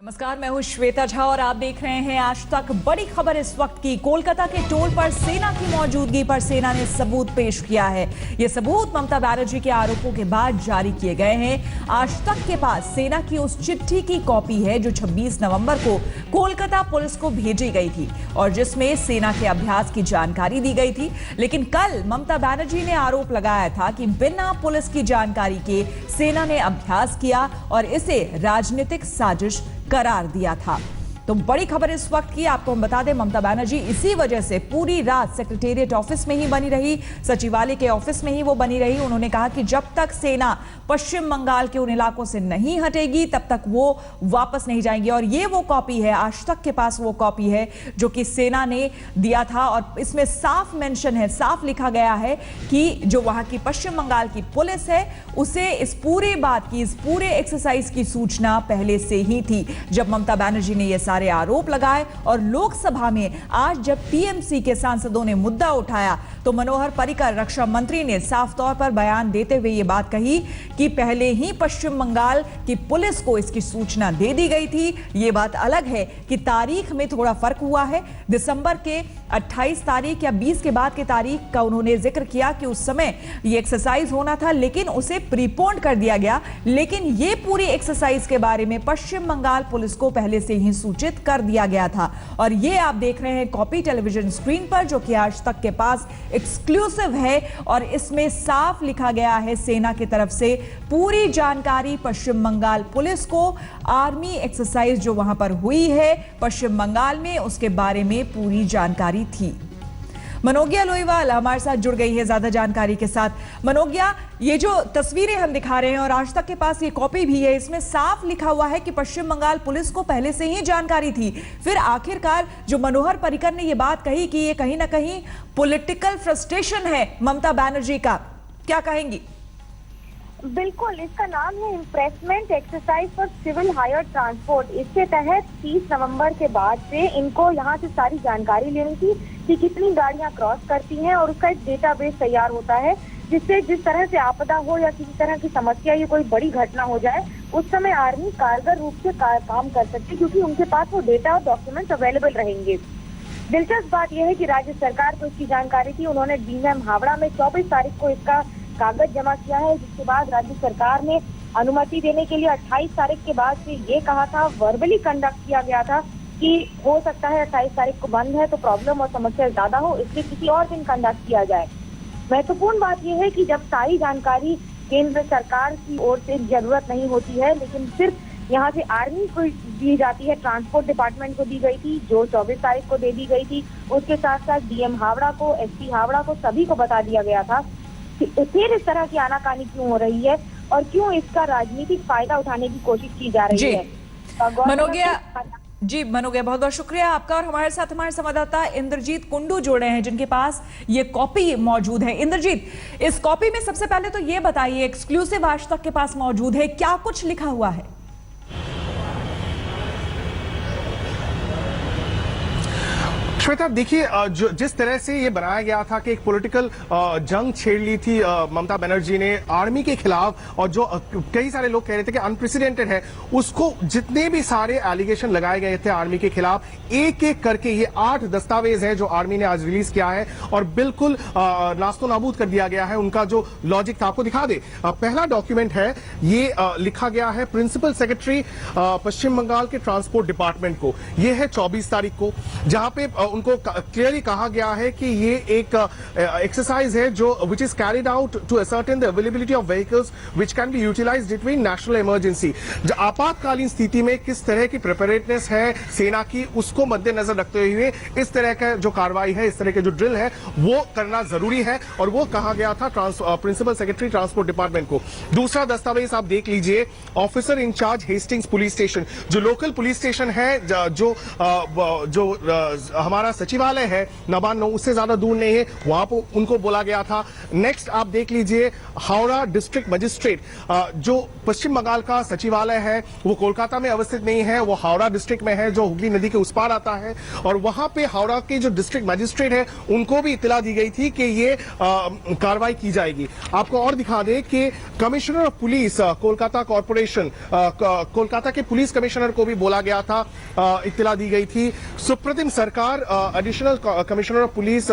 नमस्कार, मैं हूं श्वेता झा और आप देख रहे हैं आज तक। बड़ी खबर इस वक्त की, कोलकाता के टोल पर सेना की मौजूदगी पर सेना ने सबूत पेश किया है। ये सबूत ममता बनर्जी के आरोपों के बाद जारी किए गए हैं। आज तक के पास सेना की उस चिट्ठी की कॉपी है जो 26 नवंबर को कोलकाता पुलिस को भेजी गई थी और जिसमें सेना के अभ्यास की जानकारी दी गई थी। लेकिन कल ममता बनर्जी ने आरोप लगाया था कि बिना पुलिस की जानकारी के सेना ने अभ्यास किया और इसे राजनीतिक साजिश करार दिया था। तो बड़ी खबर इस वक्त की आपको हम बता दें, ममता बनर्जी इसी वजह से पूरी रात सेक्रेटेरिएट ऑफिस में ही बनी रही, सचिवालय के ऑफिस में ही वो बनी रही। उन्होंने कहा कि जब तक सेना पश्चिम बंगाल के उन इलाकों से नहीं हटेगी तब तक वो वापस नहीं जाएंगे। और ये वो कॉपी है, आज तक के पास वो कॉपी है जो कि सेना ने दिया था और इसमें साफ मेंशन है, साफ लिखा गया है कि जो वहां की पश्चिम बंगाल की पुलिस है उसे इस पूरे बात की, इस पूरे एक्सरसाइज की सूचना पहले से ही थी। जब ममता बनर्जी ने ये सारे आरोप लगाए और लोकसभा में आज जब टीएमसी के सांसदों ने मुद्दा उठाया तो मनोहर पर्रिकर रक्षा मंत्री ने साफ तौर पर बयान देते हुए ये बात कही कि पहले ही पश्चिम बंगाल की पुलिस को इसकी सूचना दे दी गई थी। ये बात अलग है कि तारीख में थोड़ा फर्क हुआ है। दिसंबर के 28 तारीख या 20 के बाद के तारीख का उन्होंने जिक्र किया कि उस समय ये एक्सरसाइज होना था लेकिन उसे प्रीपोन कर दिया गया। लेकिन ये पूरी एक्सरसाइज के बारे में पश्चिम बंगाल पुलिस को पहले से ही सूचित कर दिया गया था। और ये आप देख रहे हैं कॉपी टेलीविजन स्क्रीन पर जो कि आज तक के पास एक्सक्लूसिव है और इसमें साफ लिखा गया है सेना की तरफ से पूरी जानकारी पश्चिम बंगाल पुलिस को, आर्मी एक्सरसाइज जो वहां पर हुई है पश्चिम बंगाल में उसके बारे में पूरी जानकारी थी। मनोज्ञा लोईवाल हमारे साथ जुड़ गई है ज्यादा जानकारी के साथ। मनोज्ञा, ये जो तस्वीरें हम दिखा रहे हैं और आज तक के पास ये कॉपी भी है, इसमें साफ लिखा हुआ है कि पश्चिम बंगाल पुलिस को पहले से ही जानकारी थी। फिर आखिरकार जो मनोहर पर्रिकर ने ये बात कही कि ये कहीं ना कहीं पॉलिटिकल फ्रस्ट्रेशन है ममता बनर्जी का, क्या कहेंगी? बिल्कुल, इसका नाम है impressment exercise for civil hire transport. इसके तहत 30 नवंबर के बाद से इनको यहाँ से सारी जानकारी लेनी थी कि कितनी गाड़ियाँ क्रॉस करती हैं और उसका एक डेटाबेस तैयार होता है जिससे जिस तरह से आपदा हो या किसी तरह की समस्या या कोई बड़ी घटना हो जाए उस समय आर्मी कारगर रूप से काम कर सकती है क्योंकि उनके पास वो डेटा और डॉक्यूमेंट्स अवेलेबल रहेंगे। दिलचस्प बात यह है कि राज्य सरकार को इसकी जानकारी थी। उन्होंने डीएम हावड़ा में 24 तारीख को इसका कागज जमा किया है, जिसके बाद राज्य सरकार ने अनुमति देने के लिए 28 तारीख के बाद से ये कहा था, वर्बली कंडक्ट किया गया था कि हो सकता है 28 तारीख को बंद है तो प्रॉब्लम और समस्या ज्यादा हो, इसलिए किसी और दिन कंडक्ट किया जाए। महत्वपूर्ण बात यह है कि जब सारी जानकारी केंद्र सरकार की ओर से जरूरत नहीं होती है लेकिन सिर्फ यहाँ से आर्मी को दी जाती है, ट्रांसपोर्ट डिपार्टमेंट को दी गई थी जो 24 तारीख को दे दी गई थी। उसके साथ साथ डीएम हावड़ा को, एसपी हावड़ा को, सभी को बता दिया गया था। फिर इस तरह की आनाकानी क्यों हो रही है और क्यों इसका राजनीतिक फायदा उठाने की कोशिश की जा रही है? मनोज्ञा, बहुत बहुत शुक्रिया आपका। और हमारे साथ हमारे संवाददाता इंद्रजीत कुंडू जुड़े हैं जिनके पास ये कॉपी मौजूद है। इंद्रजीत, इस कॉपी में सबसे पहले तो ये बताइए, एक्सक्लूसिव आज तक के पास मौजूद है, क्या कुछ लिखा हुआ है? श्वेता, देखिए, जिस तरह से ये बनाया गया था कि एक पॉलिटिकल जंग छेड़ ली थी ममता बनर्जी ने आर्मी के खिलाफ और जो कई सारे लोग कह रहे थे कि अनप्रेसिडेंटेड है, उसको जितने भी सारे एलिगेशन लगाए गए थे आर्मी के खिलाफ एक एक करके ये 8 दस्तावेज हैं जो आर्मी ने आज रिलीज किया है और बिल्कुल नास्तो नाबूद कर दिया गया है। उनका जो लॉजिक था आपको दिखा दे। पहला डॉक्यूमेंट है, ये लिखा गया है प्रिंसिपल सेक्रेटरी पश्चिम बंगाल के ट्रांसपोर्ट डिपार्टमेंट को। ये है 24 तारीख को, जहां पे उनको क्लियरली कहा गया है कि ये एक एक्सरसाइज है जो which is carried out to ascertain the availability of vehicles which can be utilised during national emergency. आपातकालीन स्थिति में किस तरह की प्रिपेयर्डनेस है सेना की, उसको मद्देनजर रखते हुए इस तरह का जो कार्रवाई है, इस तरह के जो ड्रिल है वो करना जरूरी है और वो कहा गया था प्रिंसिपल सेक्रेटरी ट्रांसपोर्ट डिपार्टमेंट को। दूसरा दस्तावेज आप देख लीजिए, officer incharge Hastings police station, जो लोकल पुलिस स्टेशन है, जो हमारा हमारा सचिवालय है नवान्न उससे ज्यादा दूर नहीं है, वहां पर उनको बोला गया था। नेक्स्ट आप देख लीजिए हावड़ा डिस्ट्रिक्ट मजिस्ट्रेट, जो पश्चिम बंगाल का सचिवालय है वो कोलकाता में अवस्थित नहीं है, वो हावड़ा डिस्ट्रिक्ट में है जो हुगली नदी के उस पार आता है। और वहां पे हावड़ा के जो डिस्ट्रिक्ट मजिस्ट्रेट है उनको भी इत्तला दी गई थी कि ये कार्रवाई की जाएगी। आपको और दिखा दें कि commissioner of police Kolkata corporation, Kolkata के पुलिस कमिश्नर को भी बोला गया था, इत्तला दी गई थी। सुप्रतिम सरकार additional commissioner of police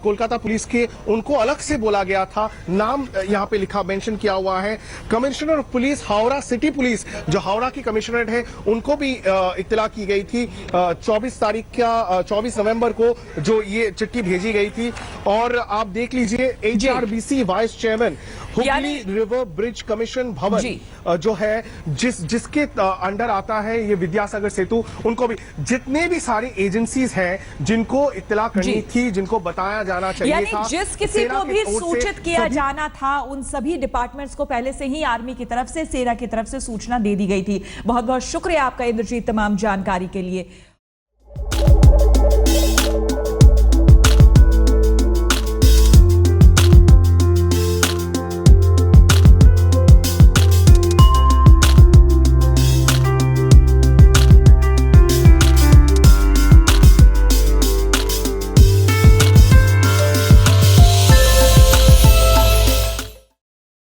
Kolkata police के, उनको अलग से बोला गया था, नाम यहां पे लिखा मेंशन किया हुआ है। Commissioner of police Howrah city police जो हावड़ा की कमिश्नरेट है उनको भी इत्तला की गई थी 24 नवंबर को जो ये चिट्ठी भेजी गई थी। और आप देख लीजिए HRBC vice chairman Hooghly river bridge commission भवन जो है जिसके अंडर आता है ये विद्यासागर सेतु, उनको भी जितने भी सारी एजेंसीज हैं जिनको इत्तला करनी थी, जिनको बताया जाना चाहिए था, जिस किसी को भी सूचित किया जाना था उन सभी डिपार्टमेंट्स को पहले से ही आर्मी की तरफ से, सेना की तरफ से सूचना दे दी गई थी। बहुत बहुत शुक्रिया आपका इंद्रजीत तमाम जानकारी के लिए।